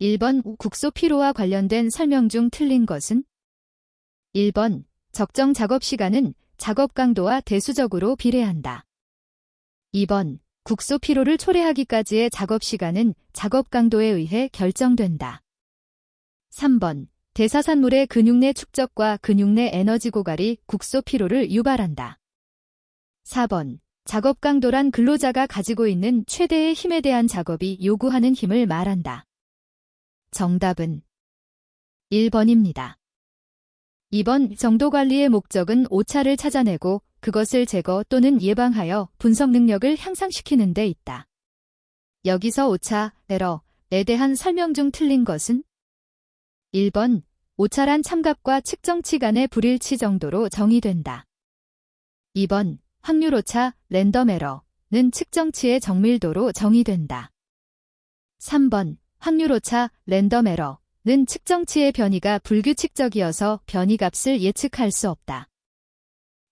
1번 국소 피로와 관련된 설명 중 틀린 것은? 1번 적정 작업 시간은 작업 강도와 대수적으로 비례한다. 2번 국소 피로를 초래하기까지의 작업 시간은 작업 강도에 의해 결정된다. 3번 대사산물의 근육내 축적과 근육내 에너지 고갈이 국소 피로를 유발한다. 4번 작업 강도란 근로자가 가지고 있는 최대의 힘에 대한 작업이 요구하는 힘을 말한다. 정답은 1번입니다. 2번 정도 관리의 목적은 오차를 찾아내고 그것을 제거 또는 예방하여 분석 능력을 향상시키는 데 있다. 여기서 오차, 에러에 대한 설명 중 틀린 것은? 1번 오차란 참갑과 측정치 간의 불일치 정도로 정의된다. 2번 확률 오차, 랜덤 에러는 측정치의 정밀도로 정의된다. 3번 확률 오차, 랜덤 에러는 측정치의 변이가 불규칙적이어서 변이값을 예측할 수 없다.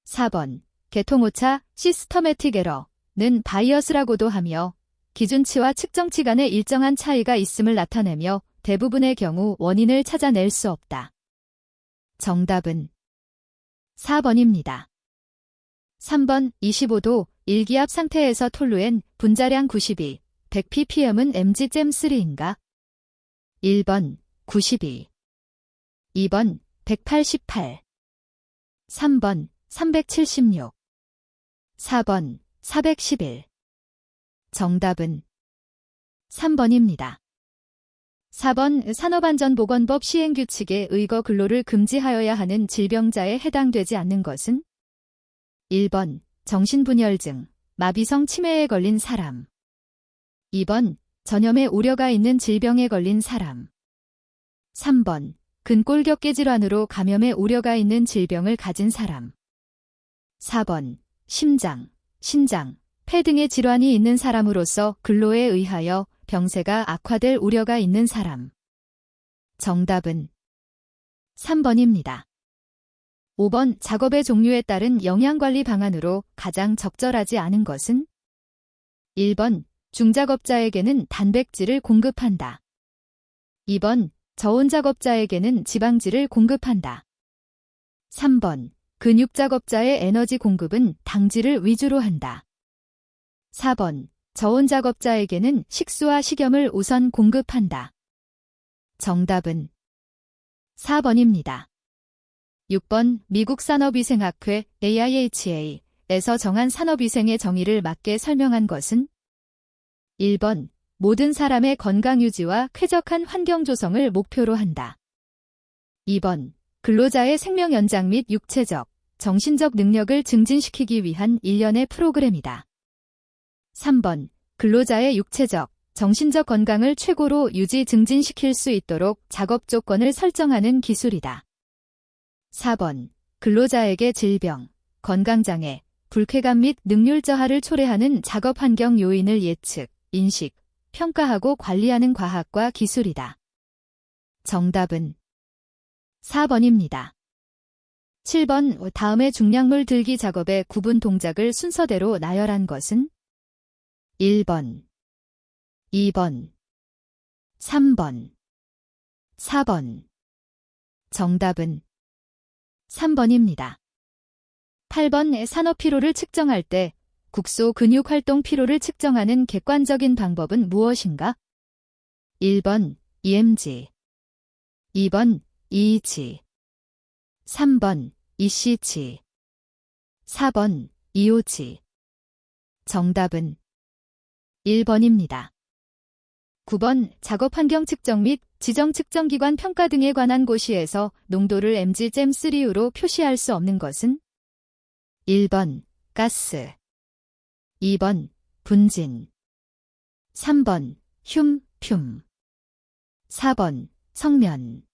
4번 계통오차, 시스터매틱 에러는 바이어스라고도 하며 기준치와 측정치 간의 일정한 차이가 있음을 나타내며 대부분의 경우 원인을 찾아낼 수 없다. 정답은 4번입니다. 3번 25도 1기압 상태에서 톨루엔 분자량 92, 100ppm은 mg잼3인가? 1번 92, 2번 188, 3번 376, 4번 411. 정답은 3번입니다. 4번 산업안전보건법 시행규칙에 의거 근로를 금지하여야 하는 질병자에 해당되지 않는 것은? 1번 정신분열증, 마비성 치매에 걸린 사람. 2번 전염의 우려가 있는 질병에 걸린 사람. 3번 근골격계 질환으로 감염의 우려가 있는 질병을 가진 사람. 4번 심장, 신장, 폐 등의 질환이 있는 사람으로서 근로에 의하여 병세가 악화될 우려가 있는 사람. 정답은 3번입니다. 5번 작업의 종류에 따른 영양관리 방안으로 가장 적절하지 않은 것은? 1번 중작업자에게는 단백질을 공급한다. 2번 저온작업자에게는 지방질을 공급한다. 3번 근육작업자의 에너지 공급은 당질을 위주로 한다. 4번 저온작업자에게는 식수와 식염을 우선 공급한다. 정답은 4번입니다. 6번 미국 산업위생학회 AIHA에서 정한 산업위생의 정의를 맞게 설명한 것은? 1번 모든 사람의 건강유지와 쾌적한 환경 조성을 목표로 한다. 2번 근로자의 생명 연장 및 육체적, 정신적 능력을 증진시키기 위한 일련의 프로그램이다. 3번 근로자의 육체적, 정신적 건강을 최고로 유지 증진시킬 수 있도록 작업 조건을 설정하는 기술이다. 4번 근로자에게 질병, 건강장애, 불쾌감 및 능률 저하를 초래하는 작업 환경 요인을 예측, 인식, 평가하고 관리하는 과학과 기술이다. 정답은 4번입니다. 7번 다음의 중량물 들기 작업의 구분 동작을 순서대로 나열한 것은? 1번, 2번, 3번, 4번. 정답은 3번입니다. 8번 산업 피로를 측정할 때 국소 근육 활동 피로를 측정하는 객관적인 방법은 무엇인가? 1번 EMG, 2번 EEG, 3번 ECG, 4번 EOG. 정답은 1번입니다. 9번 작업 환경 측정 및 지정 측정기관 평가 등에 관한 고시에서 농도를 mg잼3으로 표시할 수 없는 것은? 1번 가스, 2번 분진, 3번 듐, 4번 성면.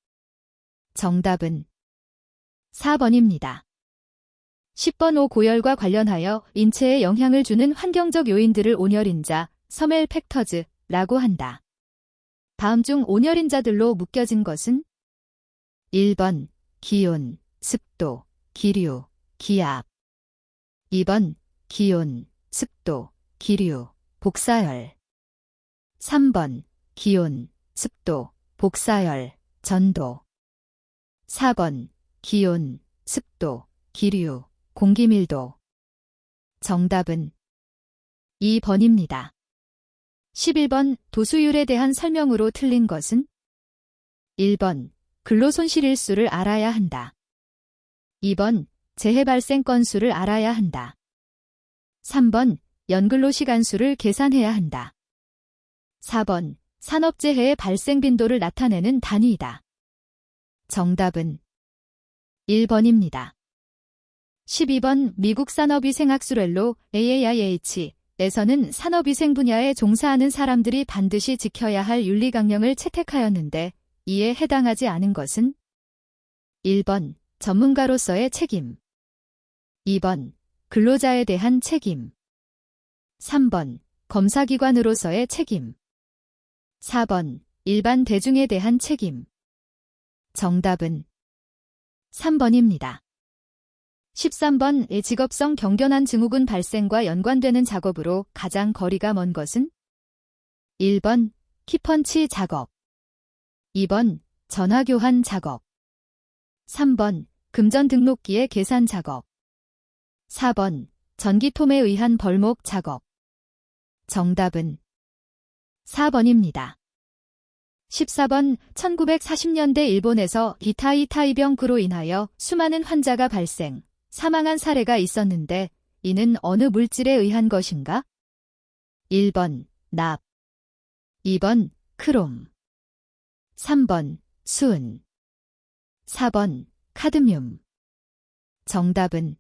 정답은 4번입니다. 10번 오고열과 관련하여 인체에 영향을 주는 환경적 요인들을 온열인자, 서멜 팩터즈라고 한다. 다음 중 온열인자들로 묶여진 것은? 1번 기온, 습도, 기류, 기압. 2번 기온, 습도, 기류, 복사열. 3번 기온, 습도, 복사열, 전도. 4번 기온, 습도, 기류, 공기밀도. 정답은 2번입니다. 11번 도수율에 대한 설명으로 틀린 것은? 1번 근로손실일수를 알아야 한다. 2번 재해 발생 건수를 알아야 한다. 3번 연근로시간수를 계산해야 한다. 4번 산업재해의 발생 빈도를 나타내는 단위이다. 정답은 1번입니다. 12번 미국 산업위생학술연로 AAIH에서는 산업위생 분야에 종사하는 사람들이 반드시 지켜야 할 윤리강령을 채택하였는데 이에 해당하지 않은 것은? 1번 전문가로서의 책임. 2번 근로자에 대한 책임. 3번 검사기관으로서의 책임. 4번 일반 대중에 대한 책임. 정답은 3번입니다. 13번 직업성 경련한 증후군 발생과 연관되는 작업으로 가장 거리가 먼 것은? 1번 키펀치 작업. 2번 전화교환 작업. 3번 금전 등록기의 계산 작업. 4번 전기톱에 의한 벌목 작업. 정답은 4번입니다. 14번 1940년대 일본에서 이타이병으로 인하여 수많은 환자가 발생, 사망한 사례가 있었는데 이는 어느 물질에 의한 것인가? 1번 납. 2번 크롬. 3번 수은. 4번 카드뮴. 정답은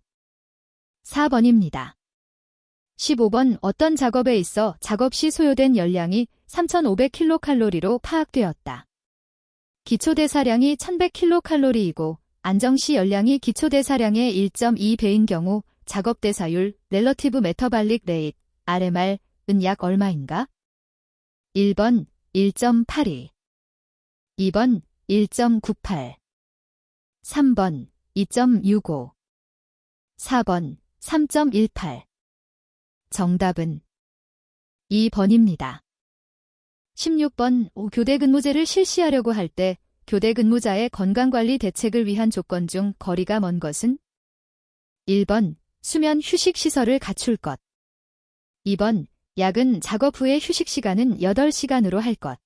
4번입니다. 15번 어떤 작업에 있어 작업 시 소요된 열량이 3,500kcal로 파악되었다. 기초대사량이 1,100kcal이고 안정 시 열량이 기초대사량의 1.2배인 경우 작업대사율 Relative Metabolic Rate RMR은 약 얼마인가? 1번 1.82. 2번 1.98. 3번 2.65. 4번 3.18. 정답은 2번입니다. 16번 교대 근무제를 실시하려고 할 때 교대 근무자의 건강관리 대책을 위한 조건 중 거리가 먼 것은? 1번 수면 휴식 시설을 갖출 것. 2번 야근 작업 후의 휴식 시간은 8시간으로 할 것.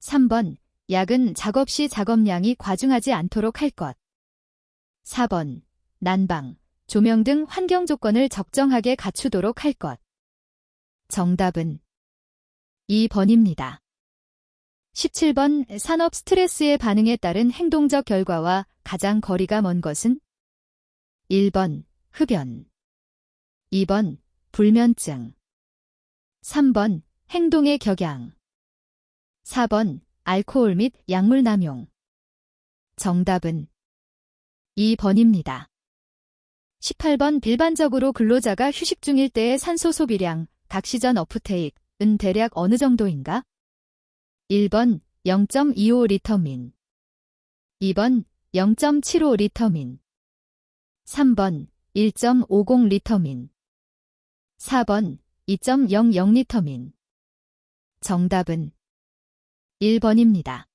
3번 야근 작업 시 작업량이 과중하지 않도록 할 것. 4번 난방, 조명 등 환경 조건을 적정하게 갖추도록 할 것. 정답은 2번입니다. 17번 산업 스트레스의 반응에 따른 행동적 결과와 가장 거리가 먼 것은? 1번 흡연. 2번 불면증. 3번 행동의 격양. 4번 알코올 및 약물 남용. 정답은 2번입니다. 18번 일반적으로 근로자가 휴식 중일 때의 산소 소비량, 각시전 어프테이크는 대략 어느 정도인가? 1번 0.25리터민. 2번 0.75리터민. 3번 1.50리터민. 4번 2.00리터민. 정답은 1번입니다.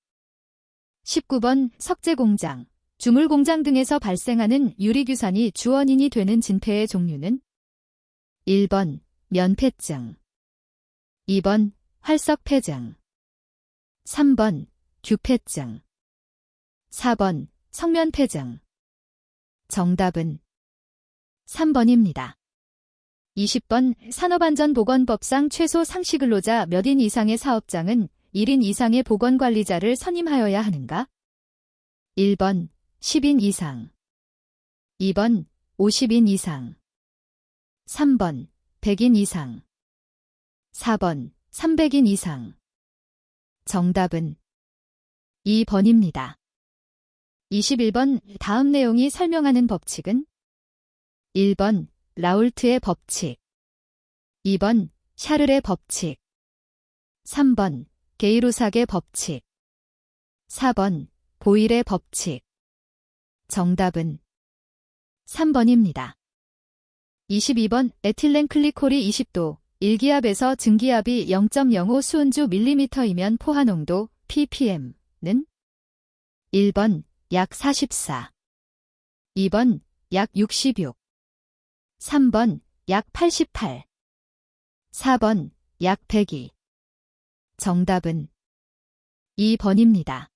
19번 석재공장, 주물공장 등에서 발생하는 유리규산이 주원인이 되는 진폐의 종류는? 1번 면폐증. 2번 활석폐증. 3번 규폐증. 4번 성면폐증. 정답은 3번입니다. 20번 산업안전보건법상 최소 상시근로자 몇 인 이상의 사업장은 1인 이상의 보건관리자를 선임하여야 하는가? 1번 10인 이상. 2번 50인 이상. 3번 100인 이상. 4번 300인 이상. 정답은 2번입니다. 21번 다음 내용이 설명하는 법칙은? 1번 라울트의 법칙. 2번 샤를의 법칙. 3번 게이루삭의 법칙. 4번 보일의 법칙. 정답은 3번입니다. 22번 에틸렌글리콜이 20도, 1기압에서 증기압이 0.05 수은주 밀리미터이면 포화농도 ppm 는 1번 약 44, 2번 약 66, 3번 약 88, 4번 약 102. 정답은 2번입니다.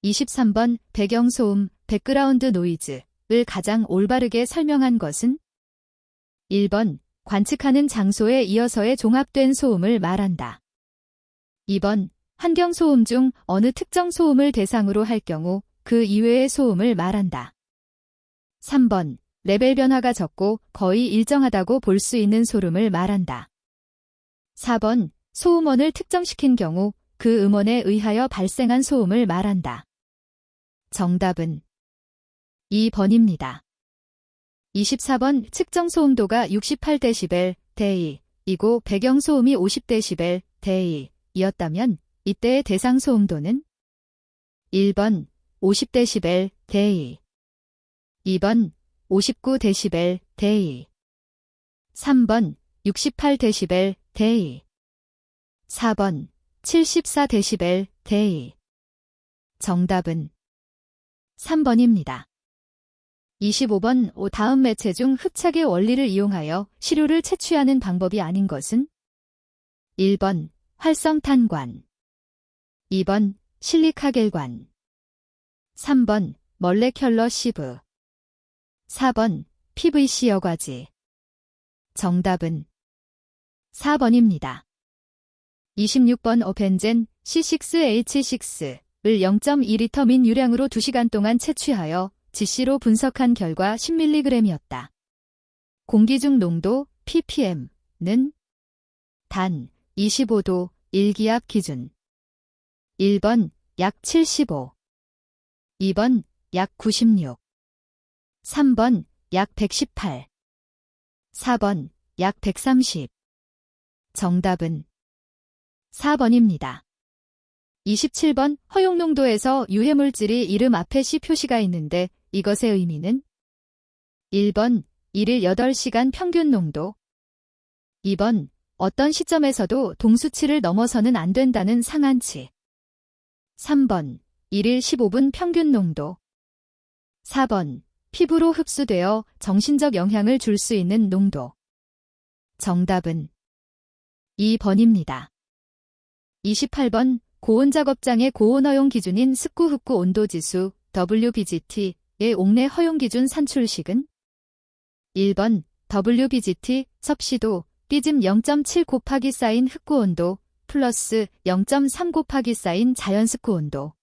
23번 배경소음, 백그라운드 노이즈를 가장 올바르게 설명한 것은 1번 관측하는 장소에 이어서의 종합된 소음을 말한다. 2번 환경소음 중 어느 특정 소음을 대상으로 할 경우 그 이외의 소음을 말한다. 3번 레벨 변화가 적고 거의 일정하다고 볼 수 있는 소름을 말한다. 4번 소음원을 특정시킨 경우 그 음원에 의하여 발생한 소음을 말한다. 정답은 2번입니다. 24번 측정 소음도가 68dB 대이이고 배경소음이 50dB 대이이었다면 이때의 대상 소음도는 1번 50dB 대이, 2번 59dB 대이, 3번 68dB 대이, 4번 74dB 대이. 정답은 3번입니다. 25번 다음 매체 중 흡착의 원리를 이용하여 시료를 채취하는 방법이 아닌 것은 1번 활성탄관, 2번 실리카겔관, 3번 멀레큘러 시브, 4번 PVC 여과지. 정답은 4번입니다. 26번 벤젠 C6H6을 0.2리터 민 유량으로 2시간 동안 채취하여 지시로 분석한 결과 10mg이었다. 공기 중 농도 ppm는 단 25도 1기압 기준. 1번 약 75, 2번 약 96, 3번 약 118, 4번 약 130. 정답은 4번입니다. 27번 허용 농도에서 유해물질이 이름 앞에 C 표시가 있는데 이것의 의미는 1번 1일 8시간 평균 농도, 2번 어떤 시점에서도 동수치를 넘어서는 안 된다는 상한치, 3번 1일 15분 평균 농도, 4번 피부로 흡수되어 정신적 영향을 줄 수 있는 농도. 정답은 2번입니다. 28번 고온작업장의 고온 허용 기준인 습구 흡구 온도지수 WBGT의 옥내 허용 기준 산출식은 1번 WBGT 섭씨도 삐짐 0.7 곱하기 쌓인 흡구 온도 플러스 0.3 곱하기 쌓인 자연 습구 온도.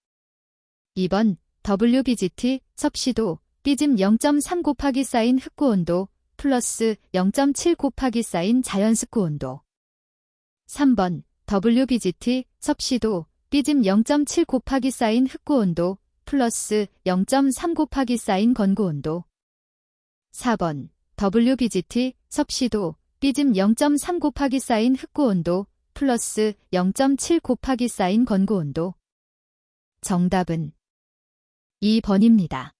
2번 WBGT 섭씨도 삐짐 0.3 곱하기 쌓인 흡구 온도 플러스 0.7 곱하기 쌓인 자연 습구 온도. 3번 WBGT 섭씨도 삐짐 0.7 곱하기 쌓인 흡구 온도 플러스 0.3 곱하기 쌓인 건구 온도. 4번 WBGT 섭씨도 삐짐 0.3 곱하기 쌓인 흡구 온도 플러스 0.7 곱하기 쌓인 건구 온도. 정답은 2번입니다.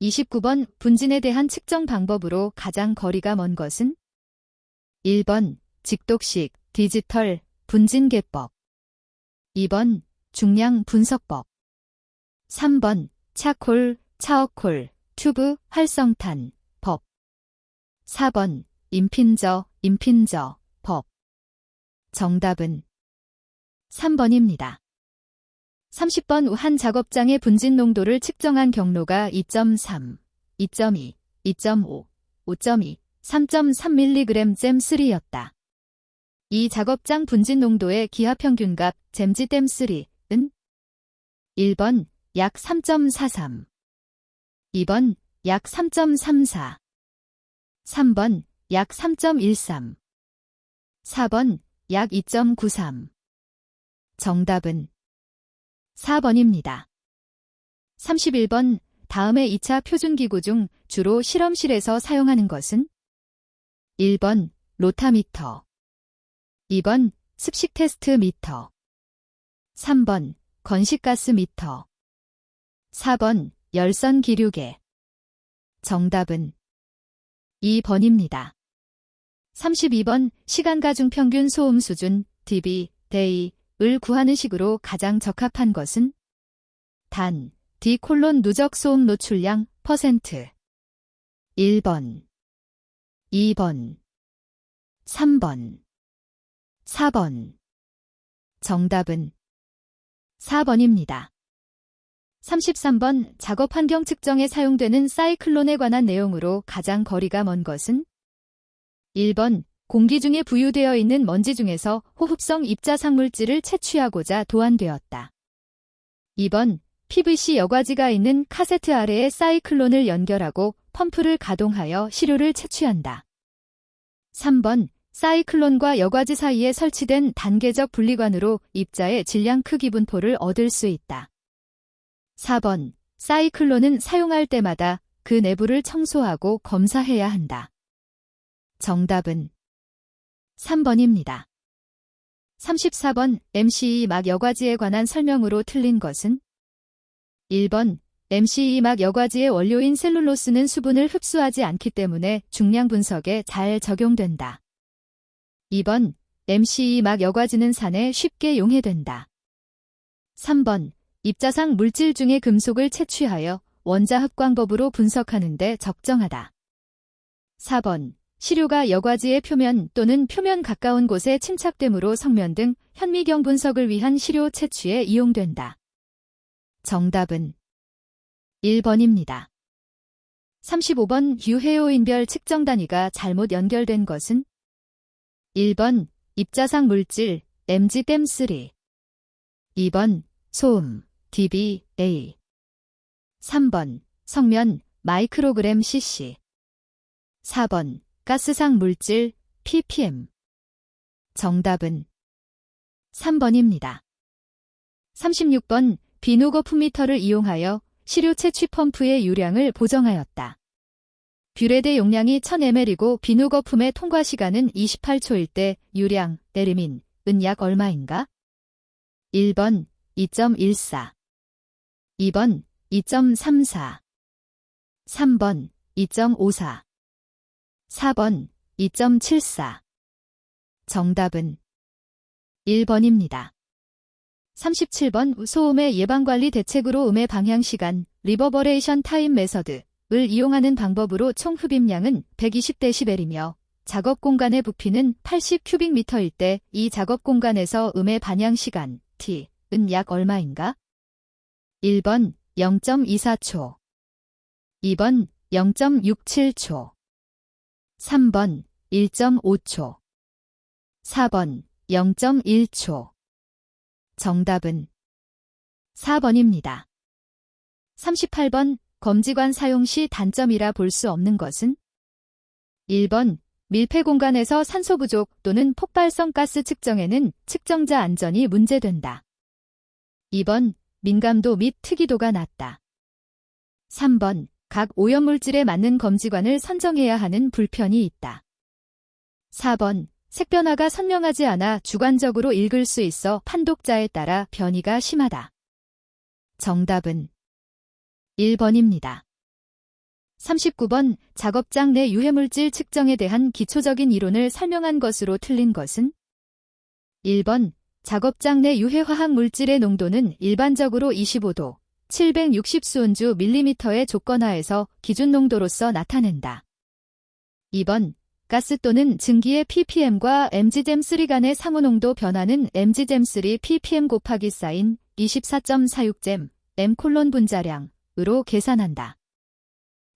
29번 분진에 대한 측정 방법으로 가장 거리가 먼 것은 1번 직독식 디지털 분진계법, 2번 중량 분석법, 3번 차콜 튜브 활성탄 법, 4번 임핀저 법. 정답은 3번입니다. 30번 한 작업장의 분진 농도를 측정한 경로가 2.3, 2.2, 2.5, 5.2, 3.3mg/3였다. 이 작업장 분진 농도의 기하평균값 잼지댐3은 1번 약 3.43, 2번 약 3.34, 3번 약 3.13, 4번 약 2.93. 정답은 4번입니다. 31번 다음의 2차 표준기구 중 주로 실험실에서 사용하는 것은 1번 로타미터, 2번 습식 테스트 미터, 3번 건식가스 미터, 4번 열선 기류계. 정답은 2번입니다. 32번 시간 가중 평균 소음 수준 dB, 데이 을 구하는 식으로 가장 적합한 것은 단 D 누적 소음 노출량 %. 1번, 2번, 3번, 4번. 정답은 4번입니다. 33번 작업 환경 측정에 사용되는 사이클론에 관한 내용으로 가장 거리가 먼 것은 1번 공기 중에 부유되어 있는 먼지 중에서 호흡성 입자상 물질을 채취하고자 도안되었다. 2번 PVC 여과지가 있는 카세트 아래에 사이클론을 연결하고 펌프를 가동하여 시료를 채취한다. 3번 사이클론과 여과지 사이에 설치된 단계적 분리관으로 입자의 질량 크기 분포를 얻을 수 있다. 4번 사이클론은 사용할 때마다 그 내부를 청소하고 검사해야 한다. 정답은 3번입니다. 34번 MCE 막 여과지에 관한 설명으로 틀린 것은 1번 MCE 막 여과지의 원료인 셀룰로스는 수분을 흡수하지 않기 때문에 중량 분석에 잘 적용된다. 2번 MCE 막 여과지는 산에 쉽게 용해된다. 3번 입자상 물질 중에 금속을 채취하여 원자 흡광법으로 분석하는 데 적정하다. 4번 시료가 여과지의 표면 또는 표면 가까운 곳에 침착됨으로 성면 등 현미경 분석을 위한 시료 채취에 이용된다. 정답은 1번입니다. 35번 유해요인별 측정 단위가 잘못 연결된 것은 1번 입자상 물질 mg댐3 2번 소음 dBA 3번 성면 마이크로그램 cc 4번 가스상 물질 ppm 정답은 3번입니다. 36번 비누 거품미터를 이용하여 시료 채취 펌프의 유량을 보정하였다. 뷰레드 용량이 1000ml이고 비누 거품의 통과 시간은 28초일 때 유량 내림인 은 약 얼마인가? 1번 2.14 2번 2.34 3번 2.54 4번 2.74 정답은 1번입니다. 37번 소음의 예방관리 대책으로 음의 방향시간 리버버레이션 타임 메서드를 이용하는 방법으로 총 흡입량은 120dB이며 작업 공간의 부피는 80큐빅미터일 때 이 작업 공간에서 음의 반향시간 T은 약 얼마인가? 1번 0.24초 2번 0.67초 3번 1.5초 4번 0.1초 정답은 4번입니다. 38번 검지관 사용 시 단점이라 볼 수 없는 것은 1번 밀폐 공간에서 산소 부족 또는 폭발성 가스 측정에는 측정자 안전이 문제된다. 2번 민감도 및 특이도가 낮다. 3번 각 오염물질에 맞는 검지관을 선정해야 하는 불편이 있다. 4번 색변화가 선명하지 않아 주관적으로 읽을 수 있어 판독자에 따라 변이가 심하다. 정답은 1번입니다. 39번 작업장 내 유해물질 측정에 대한 기초적인 이론을 설명한 것으로 틀린 것은 1번 작업장 내 유해화학 물질의 농도는 일반적으로 25도, 760수은주 밀리미터의 조건하에서 기준 농도로서 나타낸다. 2번 가스 또는 증기의 ppm과 mgdem3 간의 상호농도 변화는 mgdem3 ppm 곱하기 사인 24.46jem m 분자량으로 계산한다.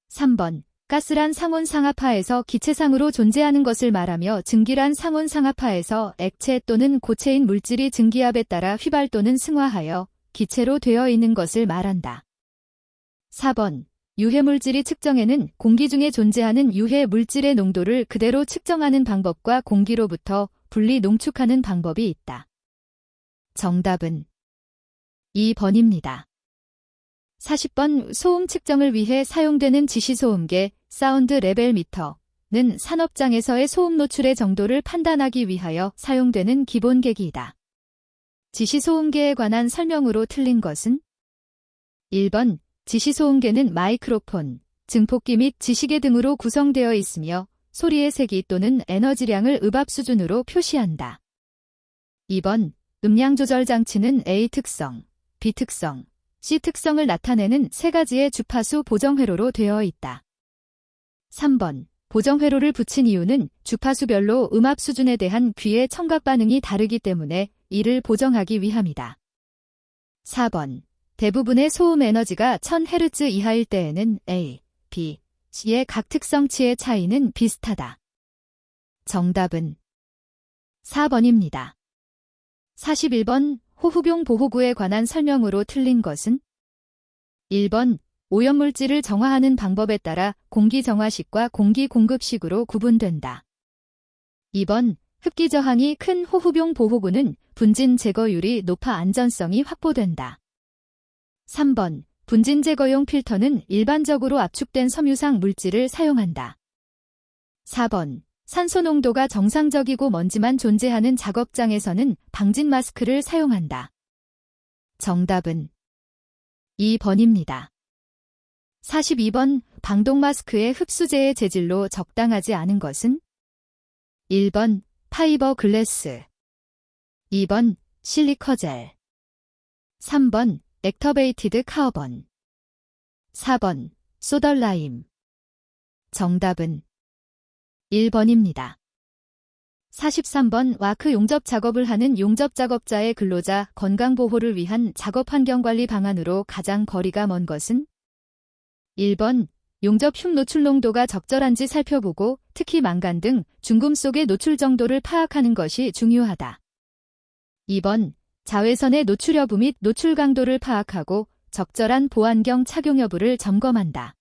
3번 가스란 상온상하파에서 기체상으로 존재하는 것을 말하며 증기란 상온상하파에서 액체 또는 고체인 물질이 증기압에 따라 휘발 또는 승화하여 기체로 되어 있는 것을 말한다. 4번 유해물질이 측정에는 공기 중에 존재하는 유해물질의 농도를 그대로 측정하는 방법과 공기로부터 분리 농축하는 방법이 있다. 정답은 2번입니다. 40번 소음 측정을 위해 사용되는 지시소음계 사운드 레벨 미터는 산업장에서의 소음 노출의 정도를 판단하기 위하여 사용되는 기본계기이다. 지시소음계에 관한 설명으로 틀린 것은 1번 지시소음계는 마이크로폰, 증폭기 및 지시계 등으로 구성되어 있으며 소리의 세기 또는 에너지량을 음압 수준으로 표시한다. 2번 음량 조절 장치는 A 특성, B 특성, C 특성을 나타내는 세 가지의 주파수 보정 회로로 되어 있다. 3번. 보정 회로를 붙인 이유는 주파수별로 음압 수준에 대한 귀의 청각 반응이 다르기 때문에 이를 보정하기 위함이다. 4번. 대부분의 소음 에너지가 1000Hz 이하일 때에는 A, B, C의 각 특성치의 차이는 비슷하다. 정답은 4번입니다. 41번. 호흡용 보호구에 관한 설명으로 틀린 것은? 1번. 오염물질을 정화하는 방법에 따라 공기 정화식과 공기 공급식으로 구분된다. 2번. 흡기 저항이 큰 호흡용 보호구는 분진 제거율이 높아 안전성이 확보된다. 3번. 분진 제거용 필터는 일반적으로 압축된 섬유상 물질을 사용한다. 4번. 산소 농도가 정상적이고 먼지만 존재하는 작업장에서는 방진 마스크를 사용한다. 정답은 2번입니다. 42번. 방독 마스크의 흡수제의 재질로 적당하지 않은 것은? 1번. 파이버 글래스, 2번. 실리커젤, 3번. 액터베이티드 카어번, 4번. 소덜라임. 정답은 1번입니다. 43번. 와크 용접 작업을 하는 용접 작업자의 근로자 건강보호를 위한 작업 환경관리 방안으로 가장 거리가 먼 것은? 1번. 용접 흉 노출 농도가 적절한지 살펴보고 특히 망간 등 중금속의 노출 정도를 파악하는 것이 중요하다. 2번. 자외선의 노출 여부 및 노출 강도를 파악하고 적절한 보안경 착용 여부를 점검한다.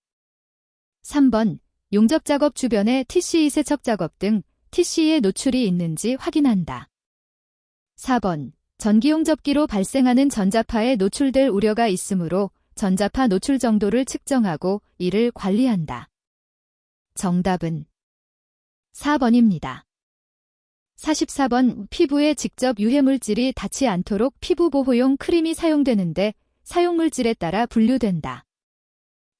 3번. 용접 작업 주변에 TCE 세척 작업 등 TCE의 노출이 있는지 확인한다. 4번. 전기용접기로 발생하는 전자파에 노출될 우려가 있으므로 전자파 노출 정도를 측정하고 이를 관리한다. 정답은 4번입니다. 44번. 피부에 직접 유해물질이 닿지 않도록 피부 보호용 크림이 사용되는데 사용물질에 따라 분류된다.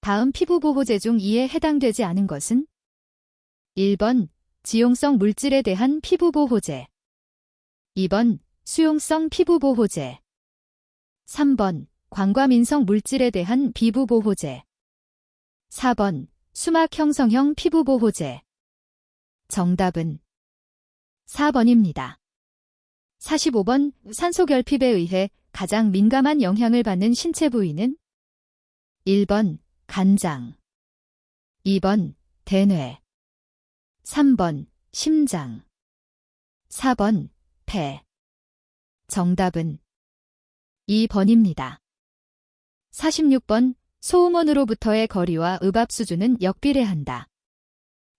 다음 피부 보호제 중 이에 해당되지 않은 것은? 1번. 지용성 물질에 대한 피부 보호제, 2번. 수용성 피부 보호제, 3번. 광과민성 물질에 대한 피부 보호제, 4번. 수막 형성형 피부 보호제. 정답은 4번입니다. 45번. 산소 결핍에 의해 가장 민감한 영향을 받는 신체 부위는? 1번. 간장, 2번. 대뇌, 3번. 심장, 4번. 폐. 정답은 2번입니다. 46번. 소음원으로부터의 거리와 음압 수준은 역비례한다.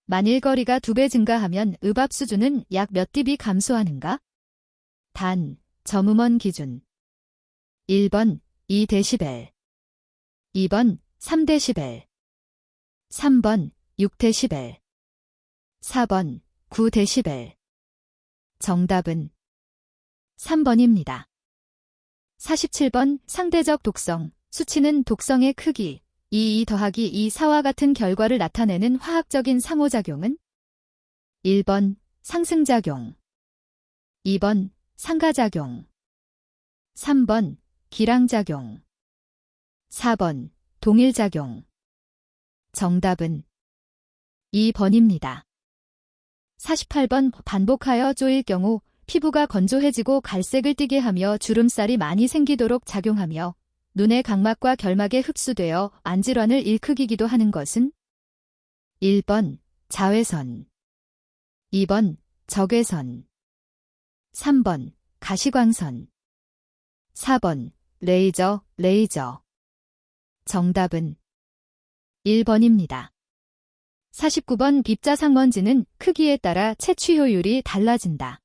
만일 거리가 2배 증가하면 음압 수준은 약 몇 dB 감소하는가? 단, 점음원 기준. 1번. 2dB, 2번. 3dB, 3번. 6dB, 4번. 9dB. 정답은 3번입니다. 47번. 상대적 독성. 수치는 독성의 크기, 2 더하기 2 4와 같은 결과를 나타내는 화학적인 상호작용은? 1번. 상승작용, 2번. 상가작용, 3번. 기량작용, 4번. 동일작용. 정답은 2번입니다. 48번. 반복하여 쪼일 경우 피부가 건조해지고 갈색을 띠게 하며 주름살이 많이 생기도록 작용하며 눈의 각막과 결막에 흡수되어 안질환을 일으키기도 하는 것은? 1번. 자외선, 2번. 적외선, 3번. 가시광선, 4번. 레이저. 정답은 1번입니다. 49번. 입자상먼지는 크기에 따라 채취 효율이 달라진다.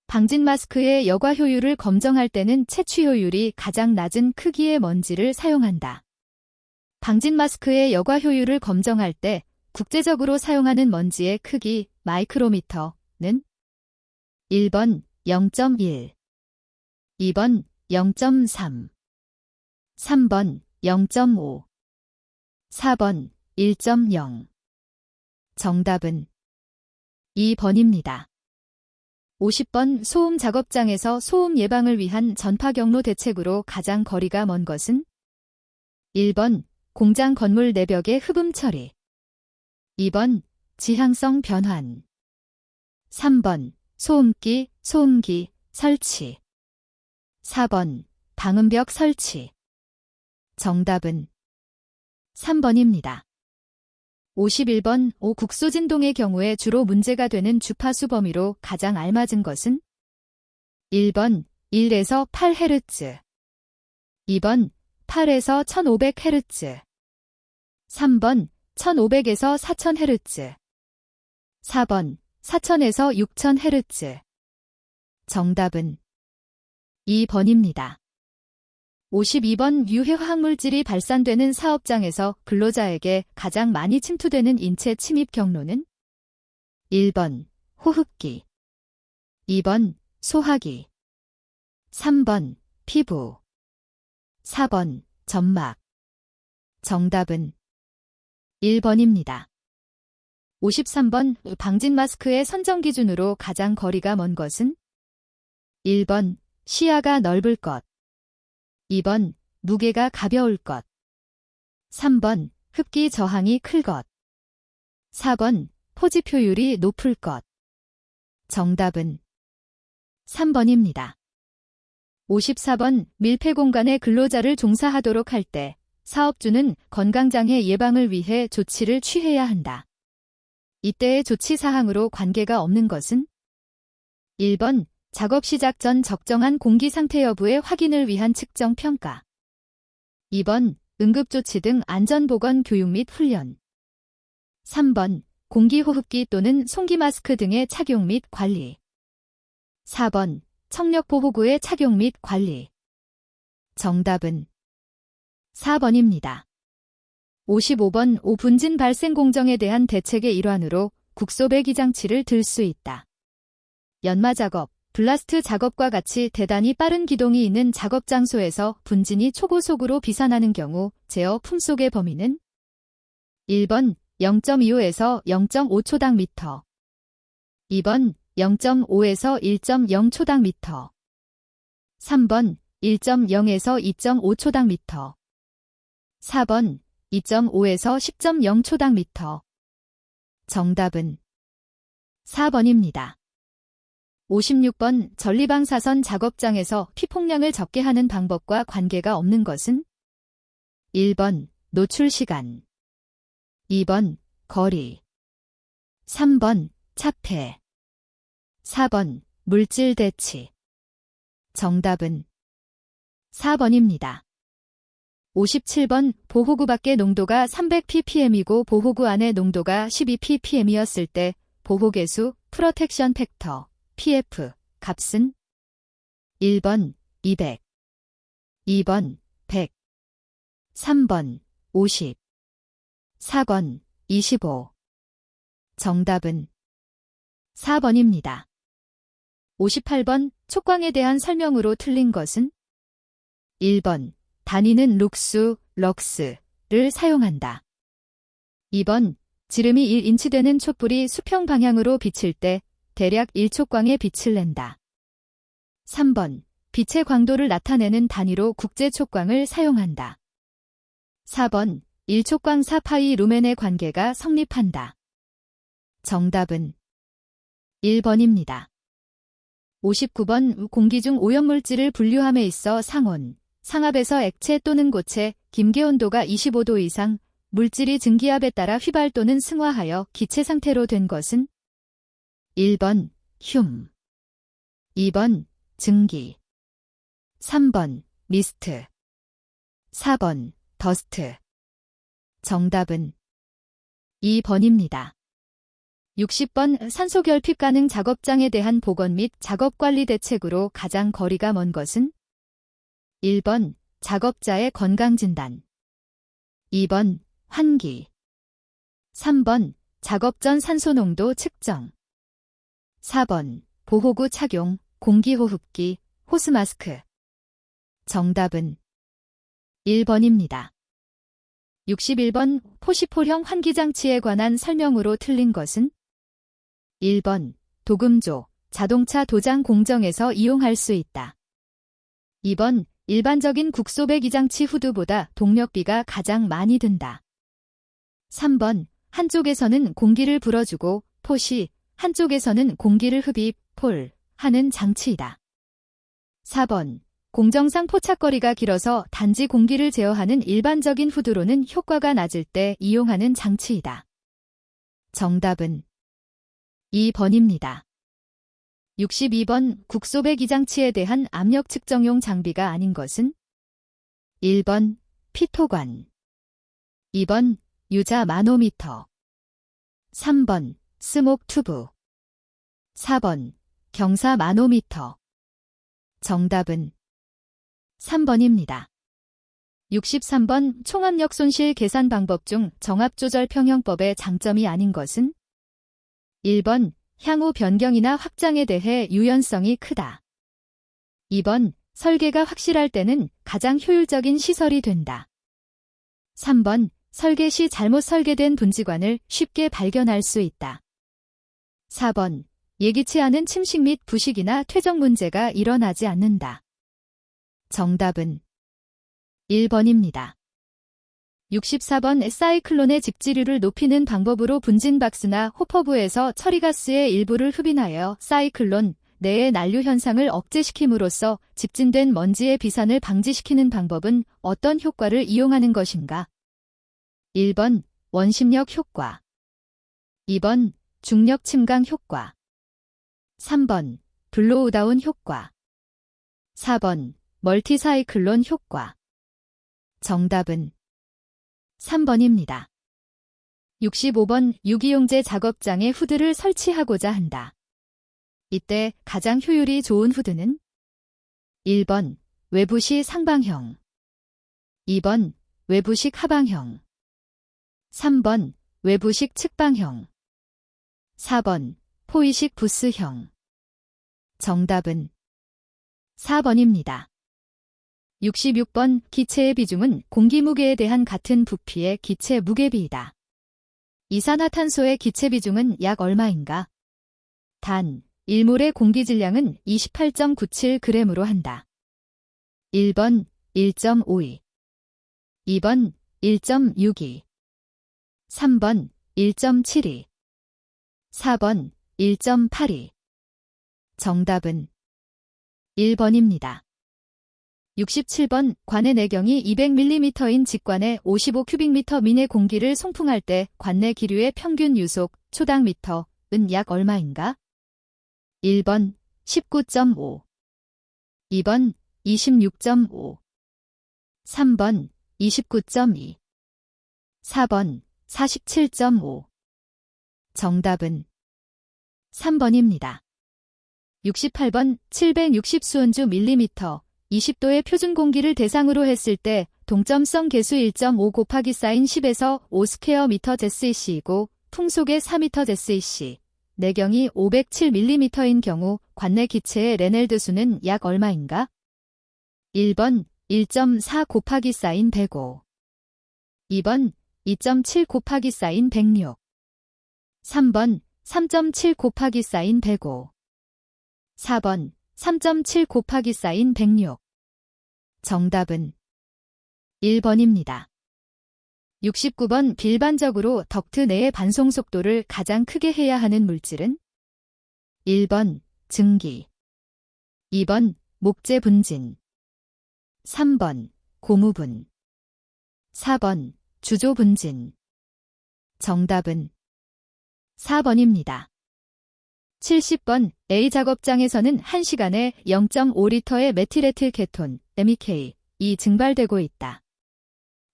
방진 마스크의 여과 효율을 검정할 때는 채취 효율이 가장 낮은 크기의 먼지를 사용한다. 방진 마스크의 여과 효율을 검정할 때 국제적으로 사용하는 먼지의 크기 마이크로미터는? 1번. 0.1, 2번. 0.3, 3번. 0.5, 4번. 1.0. 정답은 2번입니다. 50번 소음 작업장에서 소음 예방을 위한 전파 경로 대책으로 가장 거리가 먼 것은? 1번 공장 건물 내벽의 흡음 처리. 2번 지향성 변환. 3번 소음기, 소음기 설치. 4번 방음벽 설치. 정답은 3번입니다. 51번 국소진동의 경우에 주로 문제가 되는 주파수 범위로 가장 알맞은 것은? 1번 1에서 8Hz. 2번 8에서 1500Hz. 3번 1500에서 4000Hz. 4번 4000에서 6000Hz. 정답은 2번입니다. 52번 유해 화학물질이 발산되는 사업장에서 근로자에게 가장 많이 침투되는 인체 침입 경로는? 1번 호흡기. 2번 소화기. 3번 피부. 4번 점막. 정답은 1번입니다. 53번 방진 마스크의 선정 기준으로 가장 거리가 먼 것은? 1번 시야가 넓을 것. 2번 무게가 가벼울 것. 3번 흡기 저항이 클 것. 4번 포집 효율이 높을 것. 정답은 3번입니다. 54번 밀폐 공간에 근로자를 종사하도록 할 때 사업주는 건강장애 예방을 위해 조치를 취해야 한다. 이때의 조치 사항으로 관계가 없는 것은? 1번 작업 시작 전 적정한 공기 상태 여부의 확인을 위한 측정 평가. 2번 응급조치 등 안전보건 교육 및 훈련. 3번 공기호흡기 또는 송기 마스크 등의 착용 및 관리. 4번 청력보호구의 착용 및 관리. 정답은 4번입니다. 55번 오분진 발생 공정에 대한 대책의 일환으로 국소배기 장치를 들 수 있다. 연마 작업, 블라스트 작업과 같이 대단히 빠른 기동이 있는 작업 장소에서 분진이 초고속으로 비산하는 경우 제어 품속의 범위는? 1번 0.25에서 0.5초당 미터. 2번 0.5에서 1.0초당 미터. 3번 1.0에서 2.5초당 미터. 4번 2.5에서 10.0초당 미터. 정답은 4번입니다. 56번 전리방사선 작업장에서 피폭량을 적게 하는 방법과 관계가 없는 것은? 1번 노출 시간. 2번 거리. 3번 차폐. 4번 물질 대치. 정답은 4번입니다. 57번 보호구 밖의 농도가 300ppm이고 보호구 안의 농도가 12ppm이었을 때 보호계수 프로텍션 팩터 PF 값은? 1번 200. 2번 100. 3번 50. 4번 25. 정답은 4번입니다. 58번 촉광에 대한 설명으로 틀린 것은? 1번 단위는 룩스, 럭스를 사용한다. 2번 지름이 1인치 되는 촛불이 수평 방향으로 비칠 때 대략 1촉광의 빛을 낸다. 3번 빛의 광도를 나타내는 단위로 국제촉광을 사용한다. 4번 1촉광 4파이 루멘의 관계가 성립한다. 정답은 1번입니다. 59번 공기 중 오염물질을 분류함에 있어 상온, 상압에서 액체 또는 고체, 김계 온도가 25도 이상, 물질이 증기압에 따라 휘발 또는 승화하여 기체 상태로 된 것은? 1번 흉. 2번 증기. 3번 미스트. 4번 더스트. 정답은 2번입니다. 60번 산소 결핍 가능 작업장에 대한 보건 및 작업관리 대책으로 가장 거리가 먼 것은? 1번 작업자의 건강진단. 2번 환기. 3번 작업 전 산소 농도 측정. 4번 보호구 착용, 공기호흡기, 호스마스크. 정답은 1번입니다. 61번 포시폴형 환기장치에 관한 설명으로 틀린 것은? 1번 도금조, 자동차 도장 공정에서 이용할 수 있다. 2번, 일반적인 국소 배기장치 후드보다 동력비가 가장 많이 든다. 3번, 한쪽에서는 공기를 불어주고 포시, 한쪽에서는 공기를 흡입, 폴, 하는 장치이다. 4번, 공정상 포착거리가 길어서 단지 공기를 제어하는 일반적인 후드로는 효과가 낮을 때 이용하는 장치이다. 정답은 2번입니다. 62번, 국소 배기장치에 대한 압력 측정용 장비가 아닌 것은? 1번, 피토관. 2번, 유자 마노미터. 3번, 스목 튜브. 4번, 경사 마노미터. 정답은 3번입니다. 63번, 총압력 손실 계산 방법 중 정압조절 평형법의 장점이 아닌 것은? 1번, 향후 변경이나 확장에 대해 유연성이 크다. 2번, 설계가 확실할 때는 가장 효율적인 시설이 된다. 3번, 설계 시 잘못 설계된 분지관을 쉽게 발견할 수 있다. 4번, 예기치 않은 침식 및 부식이나 퇴적 문제가 일어나지 않는다. 정답은 1번입니다. 64번, 사이클론의 직지류를 높이는 방법으로 분진박스나 호퍼부에서 처리가스의 일부를 흡인하여 사이클론 내의 난류 현상을 억제시킴으로써 집진된 먼지의 비산을 방지시키는 방법은 어떤 효과를 이용하는 것인가? 1번, 원심력 효과. 2번, 중력 침강 효과. 3번, 블로우다운 효과. 4번, 멀티사이클론 효과. 정답은 3번입니다. 65번, 유기용제 작업장에 후드를 설치하고자 한다. 이때 가장 효율이 좋은 후드는? 1번, 외부시 상방형. 2번, 외부식 하방형. 3번, 외부식 측방형. 4번, 포이식 부스형. 정답은 4번입니다. 66번, 기체의 비중은 공기 무게에 대한 같은 부피의 기체 무게비이다. 이산화탄소의 기체 비중은 약 얼마인가? 단, 1몰의 공기 질량은 28.97g으로 한다. 1번, 1.52. 2번, 1.62. 3번, 1.72. 4번, 1.82. 정답은 1번입니다. 67번, 관내 내경이 200mm인 직관에 55큐빅미터 미내 공기를 송풍할 때 관내 기류의 평균 유속, 초당 미터은 약 얼마인가? 1번, 19.5. 2번, 26.5. 3번, 29.2. 4번, 47.5. 정답은 3번입니다. 68번, 760수온주 밀리미터, 20도의 표준 공기를 대상으로 했을 때 동점성 계수 1.5 곱하기 사인 10에서 5 스퀘어 미터 제스이시이고 풍속의 4미터 제스이시, 내경이 507mm인 경우 관내 기체의 레넬드 수는 약 얼마인가? 1번, 1.4 곱하기 사인 105. 2번, 2.7 곱하기 사인 106. 3번, 3.7 곱하기 사인 105. 4번, 3.7 곱하기 사인 106. 정답은 1번입니다. 69번, 일반적으로 덕트 내의 반송 속도를 가장 크게 해야 하는 물질은? 1번, 증기. 2번, 목재 분진. 3번, 고무분. 4번, 주조 분진. 정답은 4번입니다. 70번, A 작업장에서는 1시간에 0.5리터의 메틸에틸 케톤, MEK이 증발되고 있다.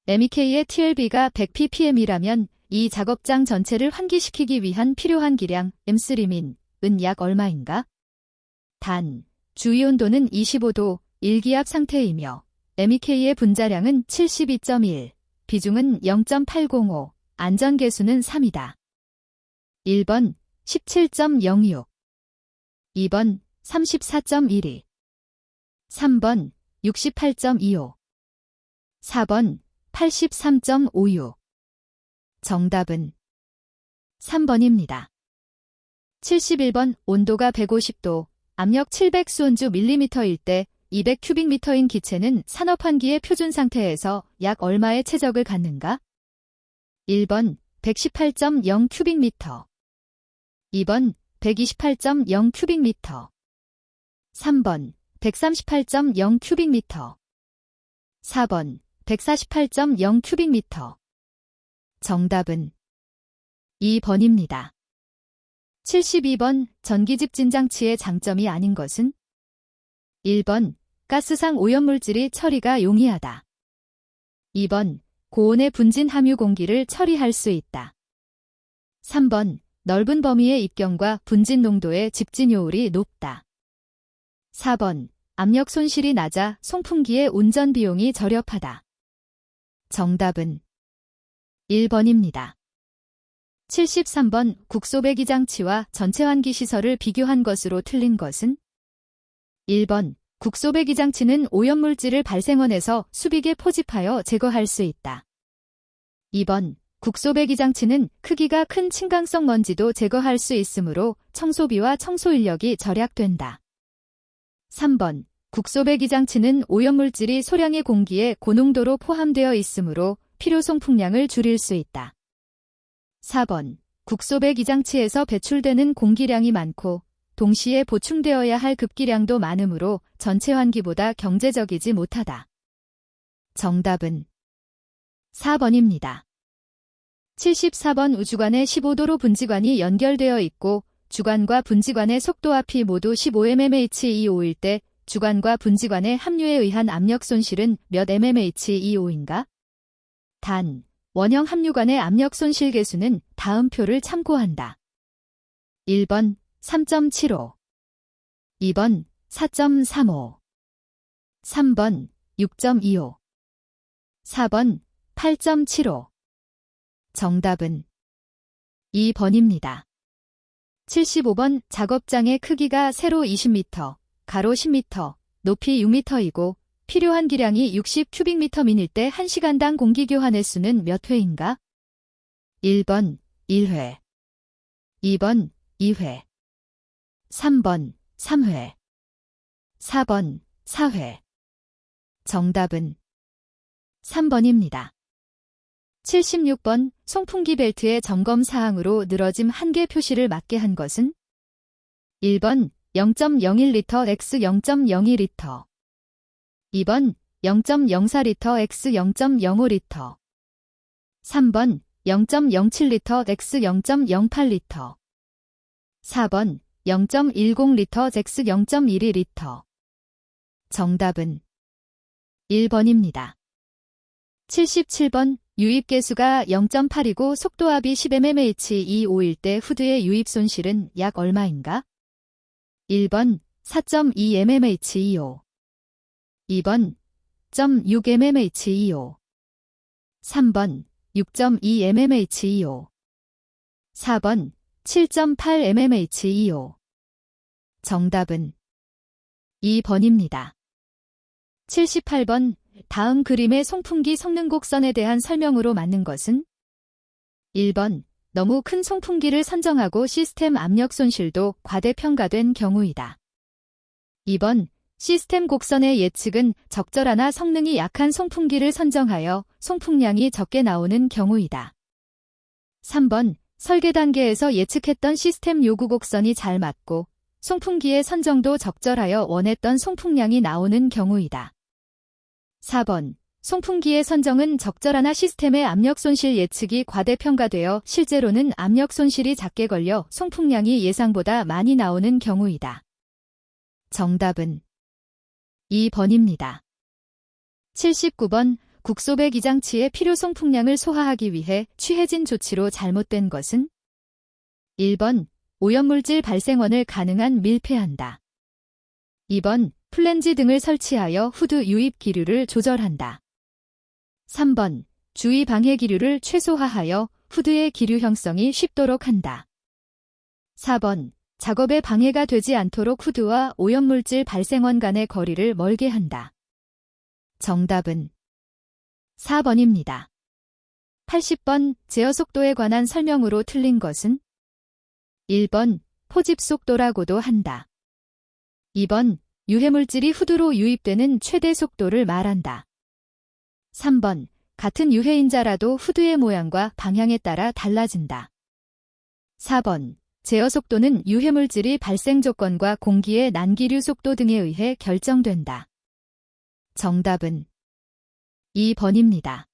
MEK의 TLB가 100ppm이라면 이 작업장 전체를 환기시키기 위한 필요한 기량, M3min, 은 약 얼마인가? 단, 주위온도는 25도, 일기압 상태이며 MEK의 분자량은 72.1, 비중은 0.805, 안전계수는 3이다. 1번, 17.06. 2번, 34.12. 3번, 68.25. 4번, 83.56. 정답은 3번입니다. 71번 온도가 150도, 압력 700 수온주 밀리미터일 때 200 큐빅미터인 기체는 산업환기의 표준 상태에서 약 얼마의 최적을 갖는가? 1번 118.0 큐빅미터, 2번 128.0 큐빅미터, 3번 138.0 큐빅미터, 4번 148.0 큐빅미터. 정답은 2번입니다. 72번 전기집진장치의 장점이 아닌 것은? 1번 가스상 오염물질이 처리가 용이하다. 2번 고온의 분진 함유 공기를 처리할 수 있다. 3번 넓은 범위의 입경과 분진 농도의 집진효율이 높다. 4번 압력 손실이 낮아 송풍기의 운전 비용이 저렴하다. 정답은 1번입니다. 73번 국소배기 장치와 전체환기 시설을 비교한 것으로 틀린 것은? 1번 국소배기 장치는 오염물질을 발생원에서 수빅에 포집하여 제거할 수 있다. 2번 국소배기 장치는 크기가 큰 층간성 먼지도 제거할 수 있으므로 청소비와 청소인력이 절약된다. 3번 국소배기 장치는 오염물질이 소량의 공기에 고농도로 포함되어 있으므로 필요 송풍량을 줄일 수 있다. 4번 국소배기 장치에서 배출되는 공기량이 많고 동시에 보충되어야 할 급기량도 많으므로 전체 환기보다 경제적이지 못하다. 정답은 4번입니다. 74번 우주관에 15도로 분지관이 연결되어 있고 주관과 분지관의 속도 합이 모두 15mmHg/O일 때 주관과 분지관의 합류에 의한 압력 손실은 몇 mmHg/O인가? 단, 원형 합류관의 압력 손실 계수는 다음 표를 참고한다. 1번 3.75, 2번 4.35, 3번 6.25, 4번 8.75. 정답은 2번입니다. 75번 작업장의 크기가 세로 20m, 가로 10m, 높이 6m이고 필요한 기량이 60 큐빅미터민일 때 1시간당 공기 교환 횟수는 몇 회인가? 1번 1회, 2번 2회, 3번 3회, 4번 4회. 정답은 3번입니다. 76번 송풍기 벨트의 점검 사항으로 늘어짐 한계 표시를 맞게 한 것은? 1번 0.01L x 0.02L, 2번 0.04L x 0.05L, 3번 0.07L x 0.08L, 4번 0.10L x 0.12L. 정답은 1번입니다. 77번 유입계수가 0.8이고 속도압이 10mmHg/O일 때 후드의 유입 손실은 약 얼마인가? 1번 4.2 mmHg/O, 2번 0.6 mmHg/O, 3번 6.2 mmHg/O, 4번 7.8 mmHg/O. 정답은 2번입니다. 78번 다음 그림의 송풍기 성능 곡선에 대한 설명으로 맞는 것은? 1번 너무 큰 송풍기를 선정하고 시스템 압력 손실도 과대평가된 경우이다. 2번 시스템 곡선의 예측은 적절하나 성능이 약한 송풍기를 선정하여 송풍량이 적게 나오는 경우이다. 3번 설계 단계에서 예측했던 시스템 요구 곡선이 잘 맞고 송풍기의 선정도 적절하여 원했던 송풍량이 나오는 경우이다. 4번 송풍기의 선정은 적절하나 시스템의 압력 손실 예측이 과대평가되어 실제로는 압력 손실이 작게 걸려 송풍량이 예상보다 많이 나오는 경우이다. 정답은 2번입니다. 79번 국소배기 장치의 필요 송풍량을 소화하기 위해 취해진 조치로 잘못된 것은? 1번 오염물질 발생원을 가능한 밀폐한다. 2번 플랜지 등을 설치하여 후드 유입 기류를 조절한다. 3번 주위 방해 기류를 최소화하여 후드의 기류 형성이 쉽도록 한다. 4번 작업에 방해가 되지 않도록 후드와 오염물질 발생원 간의 거리를 멀게 한다. 정답은 4번입니다. 80번 제어 속도에 관한 설명으로 틀린 것은? 1번 포집 속도라고도 한다. 2번, 유해물질이 후두로 유입되는 최대 속도를 말한다. 3번, 같은 유해인자라도 후두의 모양과 방향에 따라 달라진다. 4번, 제어 속도는 유해물질이 발생 조건과 공기의 난기류 속도 등에 의해 결정된다. 정답은 2번입니다.